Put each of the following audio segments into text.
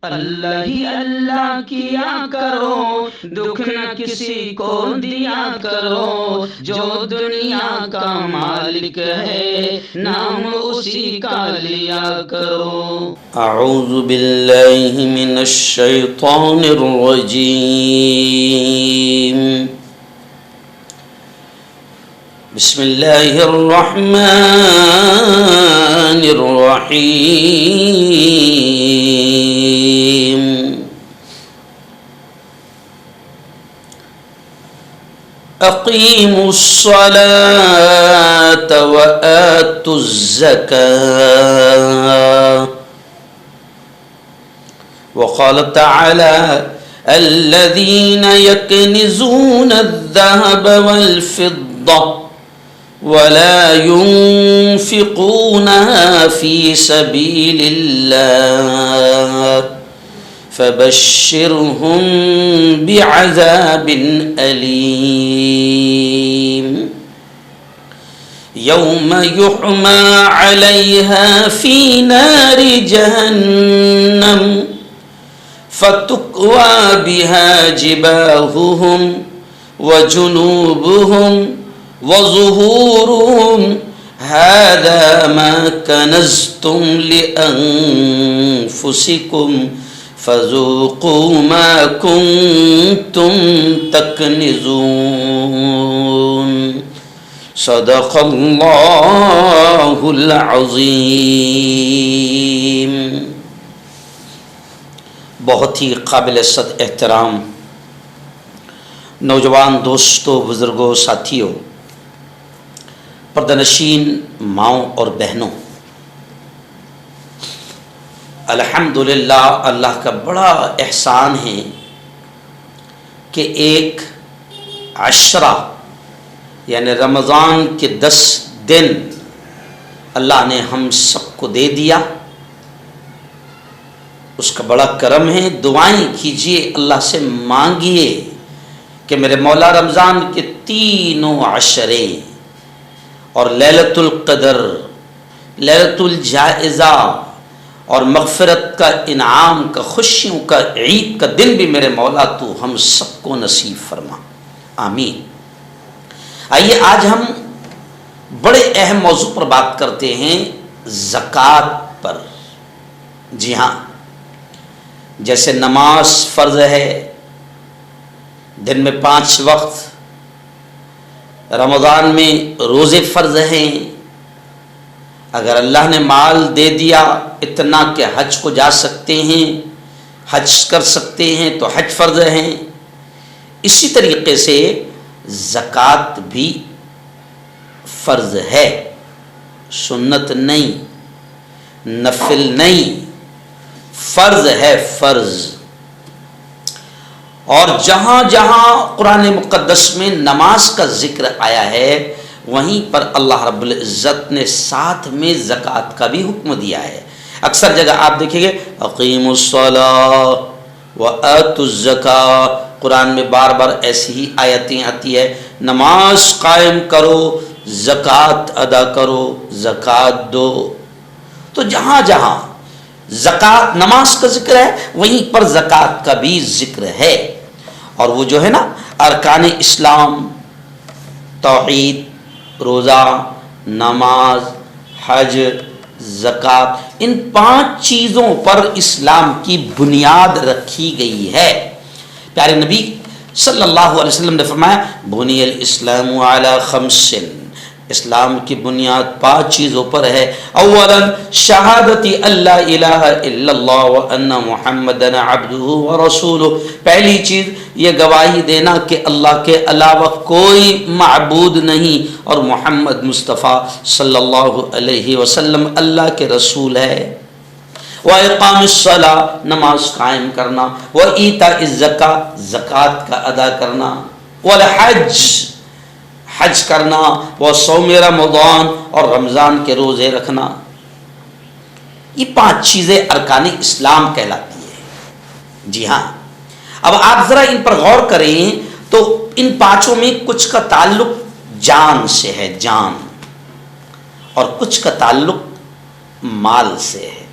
اللہ ہی اللہ کیا کرو، دکھ نہ کسی کو دیا کرو، جو دنیا کا مالک ہے نام اسی کا لیا کرو۔ اعوذ باللہ من الشیطان الرجیم، بسم اللہ الرحمن الرحیم۔ اقیموا الصلاة وآتوا الزکاة، وقال تعالى الذين يكنزون الذهب والفضة ولا ينفقونها في سبيل الله فبشرهم بعذاب أليم يوم يحمى عليها في نار جهنم فتكوى بها جباههم وجنوبهم وظهورهم هذا ما كنزتم لأنفسكم فذوقوا ما كنتم تكنزون صدق اللہ العظیم۔ بہت ہی قابل صد احترام نوجوان دوستوں، بزرگوں، ساتھیوں، پردہ نشین ماؤں اور بہنوں، الحمدللہ اللہ کا بڑا احسان ہے کہ ایک عشرہ یعنی رمضان کے 10 دن اللہ نے ہم سب کو دے دیا۔ اس کا بڑا کرم ہے۔ دعائیں کیجئے، اللہ سے مانگیے کہ میرے مولا رمضان کے تینوں عشرے اور لیلۃ القدر، لیلۃ الجائزہ اور مغفرت کا انعام کا، خوشیوں کا، عید کا دن بھی میرے مولا تو ہم سب کو نصیب فرما، آمین۔ آئیے آج ہم بڑے اہم موضوع پر بات کرتے ہیں، زکوٰۃ پر۔ جی ہاں، جیسے نماز فرض ہے، دن میں 5 وقت، رمضان میں روزے فرض ہیں، اگر اللہ نے مال دے دیا اتنا کہ حج کو جا سکتے ہیں، حج کر سکتے ہیں تو حج فرض ہیں۔ اسی طریقے سے زکوٰۃ بھی فرض ہے، سنت نہیں، نفل نہیں، فرض ہے، فرض۔ اور جہاں جہاں قرآن مقدس میں نماز کا ذکر آیا ہے، وہیں پر اللہ رب العزت نے ساتھ میں زکوٰۃ کا بھی حکم دیا ہے۔ اکثر جگہ آپ دیکھیں گے اقیموا الصلاۃ وآتوا الزکاۃ، قرآن میں بار بار ایسی ہی آیتیں آتی ہے، نماز قائم کرو، زکوٰۃ ادا کرو، زکوٰۃ دو۔ تو جہاں جہاں زکوٰۃ، نماز کا ذکر ہے، وہیں پر زکوٰۃ کا بھی ذکر ہے۔ اور وہ جو ہے نا ارکان اسلام، توحید، روزہ، نماز، حج، زکوٰۃ، ان 5 چیزوں پر اسلام کی بنیاد رکھی گئی ہے۔ پیارے نبی صلی اللہ علیہ وسلم نے فرمایا بنی الاسلام علی 5، اسلام کی بنیاد 5 چیزوں پر ہے۔ اولا شہادت اللہ الہ الا اللہ وان محمدن عبدہ ورسولہ، پہلی چیز یہ گواہی دینا کہ اللہ کے علاوہ کوئی معبود نہیں اور محمد مصطفیٰ صلی اللہ علیہ وسلم اللہ کے رسول ہے۔ وَإِقَامِ الصَّلَاةِ، نماز قائم کرنا، وَإِيتَاءِ الزَّكَاةِ، زکوٰۃ کا ادا کرنا، وَالْحَجِّ، حج کرنا، وَصَوْمِ رمضان، اور رمضان کے روزے رکھنا۔ یہ 5 چیزیں ارکان اسلام کہلاتی ہیں۔ جی ہاں، اب آپ ذرا ان پر غور کریں تو ان 5 میں کچھ کا تعلق جان سے ہے، جان، اور کچھ کا تعلق مال سے ہے۔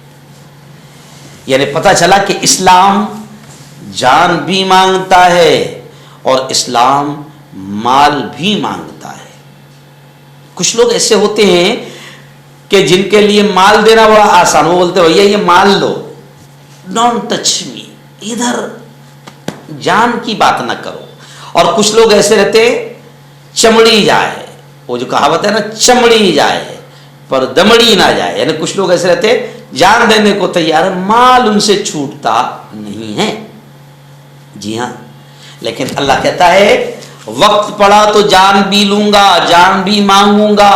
یعنی پتہ چلا کہ اسلام جان بھی مانگتا ہے اور اسلام مال بھی مانگتا ہے۔ کچھ لوگ ایسے ہوتے ہیں کہ جن کے لیے مال دینا بڑا آسان، وہ بولتے بھیا یہ مال لو، ڈونٹ ٹچ می، ادھر جان کی بات نہ کرو۔ اور کچھ لوگ ایسے رہتے چمڑی جائے، وہ جو کہاوت ہے نا چمڑی جائے پر دمڑی نہ جائے، یعنی کچھ لوگ ایسے رہتے جان دینے کو تیار ہے، مال ان سے چھوٹتا نہیں ہے۔ جی ہاں، لیکن اللہ کہتا ہے وقت پڑا تو جان بھی لوں گا، جان بھی مانگوں گا،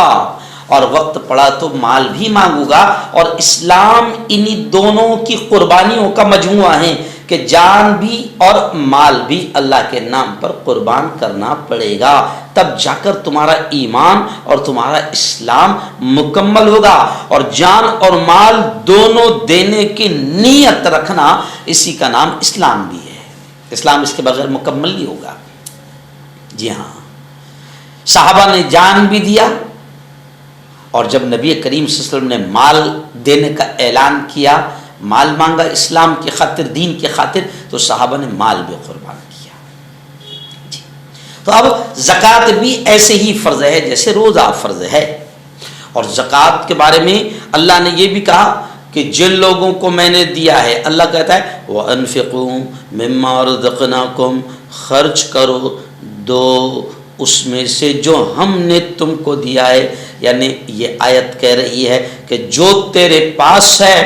اور وقت پڑا تو مال بھی مانگوں گا۔ اور اسلام انہی دونوں کی قربانیوں کا مجموعہ ہے کہ جان بھی اور مال بھی اللہ کے نام پر قربان کرنا پڑے گا، تب جا کر تمہارا ایمان اور تمہارا اسلام مکمل ہوگا۔ اور جان اور مال دونوں دینے کی نیت رکھنا، اسی کا نام اسلام بھی ہے۔ اسلام اس کے بغیر مکمل نہیں ہوگا۔ جی ہاں، صحابہ نے جان بھی دیا، اور جب نبی کریم صلی اللہ علیہ وسلم نے مال دینے کا اعلان کیا، مال مانگا اسلام کی خاطر، دین کی خاطر، تو صحابہ نے مال بھی قربان کیا۔ جی، تو اب زکوٰۃ بھی ایسے ہی فرض ہے جیسے روزہ فرض ہے۔ اور زکوٰۃ کے بارے میں اللہ نے یہ بھی کہا کہ جن لوگوں کو میں نے دیا ہے، اللہ کہتا ہے وَأَنفِقُوا مِمَّا رَزَقْنَاكُمْ، خرچ کرو دو اس میں سے جو ہم نے تم کو دیا ہے۔ یعنی یہ آیت کہہ رہی ہے کہ جو تیرے پاس ہے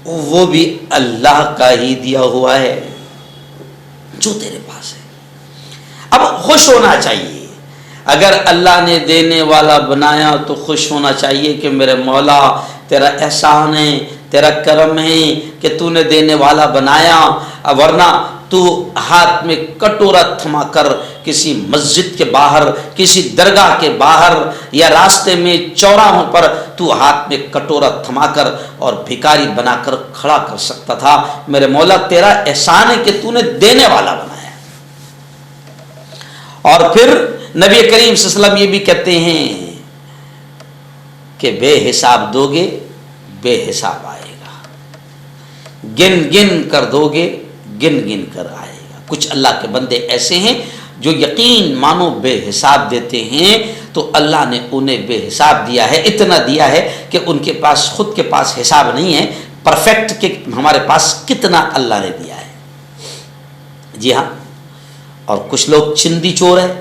وہ بھی اللہ کا ہی دیا ہوا ہے، جو تیرے پاس ہے۔ اب خوش ہونا چاہیے، اگر اللہ نے دینے والا بنایا تو خوش ہونا چاہیے کہ میرے مولا تیرا احسان ہے، تیرا کرم ہے کہ تو نے دینے والا بنایا، ورنہ تو ہاتھ میں کٹورا تھما کر کسی مسجد کے باہر، کسی درگاہ کے باہر یا راستے میں چوراہوں پر تو ہاتھ میں کٹورا تھما کر اور بھکاری بنا کر کھڑا کر سکتا تھا۔ میرے مولا تیرا احسان ہے کہ تو نے دینے والا بنایا۔ اور پھر نبی کریم صلی اللہ علیہ وسلم یہ بھی کہتے ہیں کہ بے حساب دو گے بے حساب آئے گا، گن گن کر دو گے گن گن کر آئے گا۔ کچھ اللہ کے بندے ایسے ہیں جو یقین مانو بے حساب دیتے ہیں، تو اللہ نے انہیں بے حساب دیا ہے، اتنا دیا ہے کہ ان کے پاس خود کے پاس حساب نہیں ہے پرفیکٹ کہ ہمارے پاس کتنا اللہ نے دیا ہے۔ جی ہاں، اور کچھ لوگ چندی چور ہے،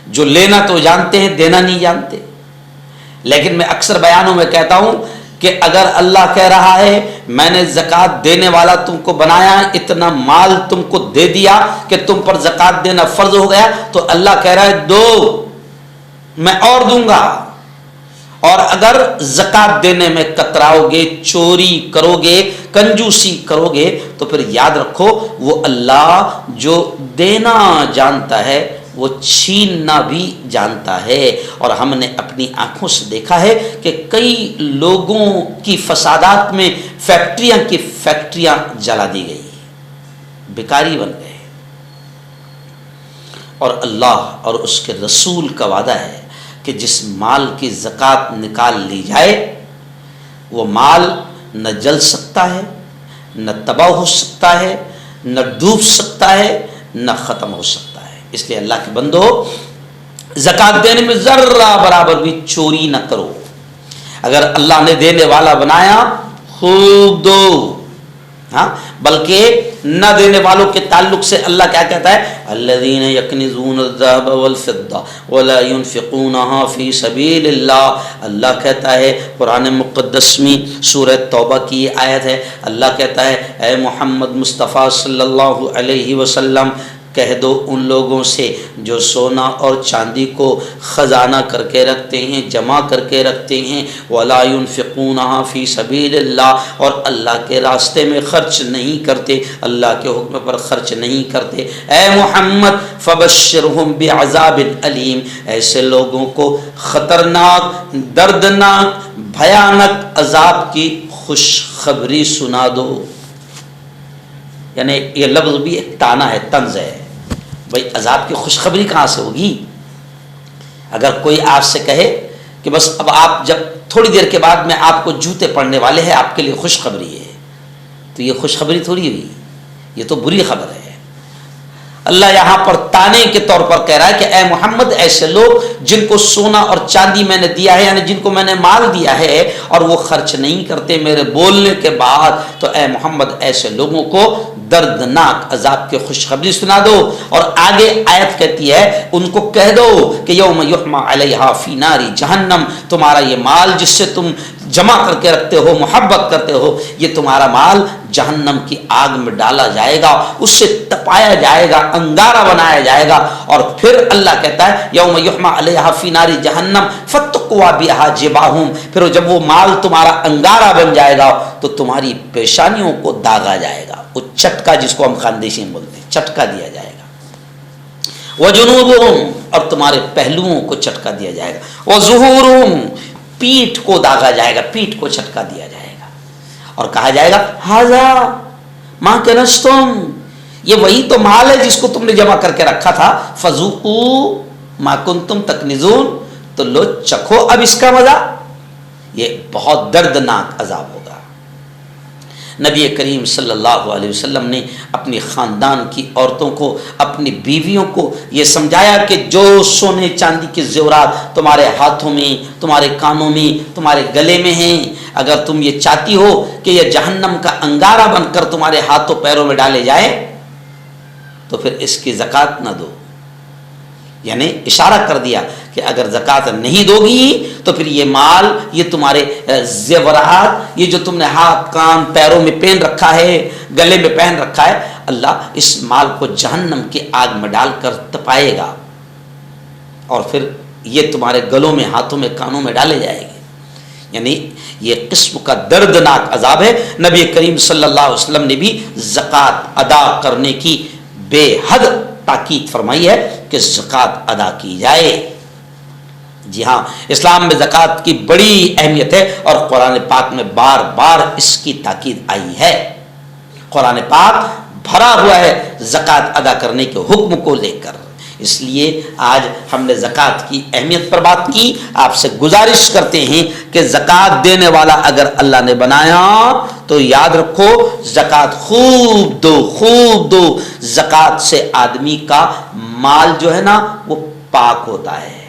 جو لینا تو جانتے ہیں دینا نہیں جانتے۔ لیکن میں اکثر بیانوں میں کہتا ہوں کہ اگر اللہ کہہ رہا ہے میں نے زکوٰۃ دینے والا تم کو بنایا، اتنا مال تم کو دے دیا کہ تم پر زکوٰۃ دینا فرض ہو گیا، تو اللہ کہہ رہا ہے دو میں اور دوں گا۔ اور اگر زکوٰۃ دینے میں کتراؤ گے، چوری کرو گے، کنجوسی کرو گے، تو پھر یاد رکھو وہ اللہ جو دینا جانتا ہے وہ چھیننا بھی جانتا ہے۔ اور ہم نے اپنی آنکھوں سے دیکھا ہے کہ کئی لوگوں کی فسادات میں فیکٹریاں کی فیکٹریاں جلا دی گئی، بیکاری بن گئے۔ اور اللہ اور اس کے رسول کا وعدہ ہے کہ جس مال کی زکوٰۃ نکال لی جائے وہ مال نہ جل سکتا ہے، نہ تباہ ہو سکتا ہے، نہ ڈوب سکتا ہے، نہ ختم ہو سکتا ہے۔ اس لیے اللہ کے بندو زکوٰۃ دینے میں ذرہ برابر بھی چوری نہ کرو۔ اگر اللہ نے دینے والا بنایا خوب دو، ہاں، بلکہ نہ دینے والوں کے تعلق سے اللہ کیا کہتا ہے الذین یکنزون الذهب والفضة ولا ينفقونها فی سبیل اللہ۔ اللہ کہتا ہے قرآن مقدس میں سورہ توبہ کی یہ آیت ہے، اللہ کہتا ہے اے محمد مصطفیٰ صلی اللہ علیہ وسلم کہہ دو ان لوگوں سے جو سونا اور چاندی کو خزانہ کر کے رکھتے ہیں، جمع کر کے رکھتے ہیں، وَلَا يُنْفِقُونَهَا فِي سَبِيلِ اللَّهِ، اور اللہ کے راستے میں خرچ نہیں کرتے، اللہ کے حکم پر خرچ نہیں کرتے، اے محمد فَبَشِّرْهُمْ بِعَذَابٍ أَلِيمٍ، ایسے لوگوں کو خطرناک، دردناک، بھیانک عذاب کی خوشخبری سنا دو۔ یعنی یہ لفظ بھی ایک تانا ہے، طنز ہے، بھائی عذاب کی خوشخبری کہاں سے ہوگی؟ اگر کوئی آپ سے کہے کہ بس اب آپ جب تھوڑی دیر کے بعد میں آپ کو جوتے پڑنے والے ہیں، آپ کے لیے خوشخبری ہے، تو یہ خوشخبری تھوڑی ہوئی، یہ تو بری خبر ہے۔ اللہ یہاں پر تانے کے طور پر کہہ رہا ہے کہ اے محمد ایسے لوگ جن کو سونا اور چاندی میں نے دیا ہے، یعنی جن کو میں نے مال دیا ہے اور وہ خرچ نہیں کرتے میرے بولنے کے بعد، تو اے محمد ایسے لوگوں کو دردناک عذاب کی خوشخبری سنا دو۔ اور آگے آیت کہتی ہے ان کو کہہ دو کہ یوم یحمى علیہا فی نار جہنم، تمہارا یہ مال جس سے تم جمع کر کے رکھتے ہو، محبت کرتے ہو، یہ تمہارا مال جہنم کی آگ میں ڈالا جائے گا، اس سے تپایا جائے گا، انگارہ بنایا جائے گا۔ اور پھر اللہ کہتا ہے یوم یحمى علیہا فی نار جہنم فتقوی بہا جباہم، پھر جب وہ مال تمہارا انگارہ بن جائے گا تو تمہاری پیشانیوں کو داغا جائے گا، وہ چٹکا جس کو ہم خاندیشی میں بولتے ہیں، چٹکا دیا جائے گا۔ وجنوبہم، اور تمہارے پہلوؤں کو چٹکا دیا جائے گا۔ وظہورہم، پیٹھ کو داغا جائے گا، پیٹھ کو چٹکا دیا جائے گا، اور کہا جائے گا ھذا ما کنزتم، یہ وہی تو مال ہے جس کو تم نے جمع کر کے رکھا تھا، فذوقوا ما کنتم تکنزون، تو لو چکھو اب اس کا مزہ۔ یہ بہت دردناک عذاب ہوگا۔ نبی کریم صلی اللہ علیہ وسلم نے اپنی خاندان کی عورتوں کو، اپنی بیویوں کو یہ سمجھایا کہ جو سونے چاندی کے زیورات تمہارے ہاتھوں میں، تمہارے کانوں میں، تمہارے گلے میں ہیں، اگر تم یہ چاہتی ہو کہ یہ جہنم کا انگارہ بن کر تمہارے ہاتھوں پیروں میں ڈالے جائے تو پھر اس کی زکوٰۃ نہ دو۔ یعنی اشارہ کر دیا کہ اگر زکوٰۃ نہیں دو گی تو پھر یہ مال، یہ تمہارے زیورات، یہ جو تم نے ہاتھ کان پیروں میں پہن رکھا ہے، گلے میں پہن رکھا ہے، اللہ اس مال کو جہنم کی آگ میں ڈال کر تپائے گا، اور پھر یہ تمہارے گلوں میں، ہاتھوں میں، کانوں میں ڈالے جائے گی۔ یعنی یہ قسم کا دردناک عذاب ہے۔ نبی کریم صلی اللہ علیہ وسلم نے بھی زکوٰۃ ادا کرنے کی بے حد تاکید فرمائی ہے کہ زکوٰۃ ادا کی جائے۔ جی ہاں، اسلام میں زکوٰۃ کی بڑی اہمیت ہے، اور قرآن پاک میں بار بار اس کی تاکید آئی ہے۔ قرآن پاک بھرا ہوا ہے زکوٰۃ ادا کرنے کے حکم کو لے کر۔ اس لیے آج ہم نے زکوٰۃ کی اہمیت پر بات کی۔ آپ سے گزارش کرتے ہیں کہ زکوٰۃ دینے والا اگر اللہ نے بنایا تو یاد رکھو زکوٰۃ خوب دو، خوب دو۔ زکوٰۃ سے آدمی کا مال جو ہے نا وہ پاک ہوتا ہے،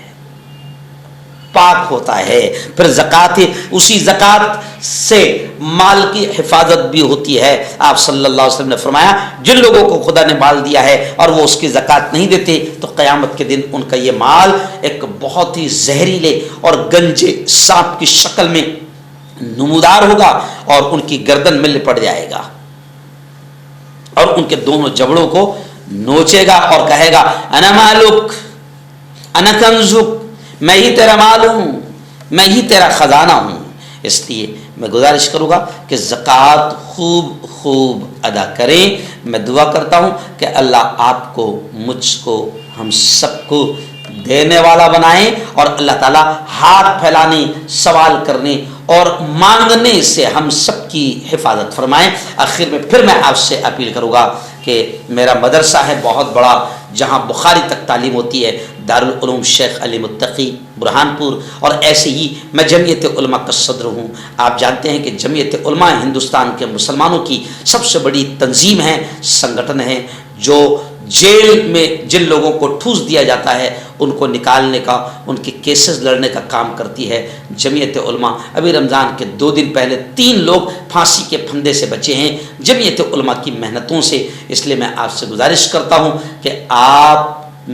پاک ہوتا ہے۔ پھر زکوٰۃ، اسی زکوٰۃ سے مال کی حفاظت بھی ہوتی ہے۔ آپ صلی اللہ علیہ وسلم نے فرمایا جن لوگوں کو خدا نے مال دیا ہے اور وہ اس کی زکوٰۃ نہیں دیتے تو قیامت کے دن ان کا یہ مال ایک بہت ہی زہریلے اور گنجے سانپ کی شکل میں نمودار ہوگا اور ان کی گردن میں لپٹ جائے گا اور ان کے دونوں جبڑوں کو نوچے گا اور کہے گا انا مالک انا کنزک، میں ہی تیرا مال ہوں، میں ہی تیرا خزانہ ہوں۔ اس لیے میں گزارش کروں گا کہ زکوٰۃ خوب خوب ادا کریں۔ میں دعا کرتا ہوں کہ اللہ آپ کو، مجھ کو، ہم سب کو دینے والا بنائیں، اور اللہ تعالیٰ ہاتھ پھیلانے، سوال کرنے اور مانگنے سے ہم سب کی حفاظت فرمائیں۔ آخر میں پھر میں آپ سے اپیل کروں گا کہ میرا مدرسہ ہے بہت بڑا، جہاں بخاری تک تعلیم ہوتی ہے، دارالعلوم شیخ علی متقی برہان پور، اور ایسے ہی میں جمعیت علماء کا صدر ہوں۔ آپ جانتے ہیں کہ جمعیت علماء ہندوستان کے مسلمانوں کی سب سے بڑی تنظیم ہے، سنگٹھن ہے، جو جیل میں جن لوگوں کو ٹھوس دیا جاتا ہے ان کو نکالنے کا، ان کے کیسز لڑنے کا کام کرتی ہے جمعیت علماء۔ ابھی رمضان کے 2 دن پہلے 3 لوگ پھانسی کے پھندے سے بچے ہیں جمعیت علماء کی محنتوں سے۔ اس لیے میں آپ سے گزارش کرتا ہوں کہ آپ،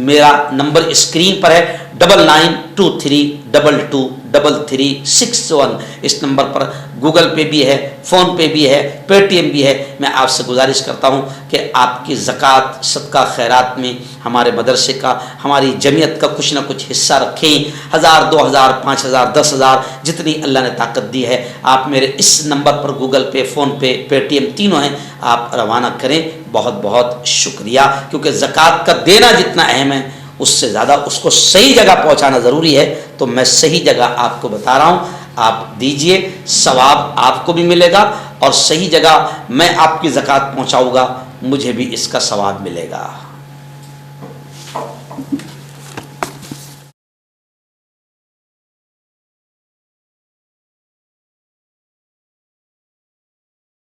میرا نمبر اسکرین پر ہے 9923223361، اس نمبر پر گوگل پے بھی ہے، فون پے بھی ہے، پے ٹی ایم بھی ہے۔ میں آپ سے گزارش کرتا ہوں کہ آپ کی زکوٰۃ، صدقہ، خیرات میں ہمارے مدرسے کا، ہماری جمعیت کا کچھ نہ کچھ حصہ رکھیں۔ 1000، 2000، 5000، 10000، جتنی اللہ نے طاقت دی ہے آپ میرے اس نمبر پر گوگل پے، فون پے، پے ٹی ایم تینوں ہیں، آپ روانہ کریں۔ بہت بہت شکریہ، کیونکہ زکوٰۃ کا دینا جتنا اہم ہے اس سے زیادہ اس کو صحیح جگہ پہنچانا ضروری ہے۔ تو میں صحیح جگہ آپ کو بتا رہا ہوں، آپ دیجئے، ثواب آپ کو بھی ملے گا، اور صحیح جگہ میں آپ کی زکوٰۃ پہنچاؤں گا، مجھے بھی اس کا ثواب ملے گا۔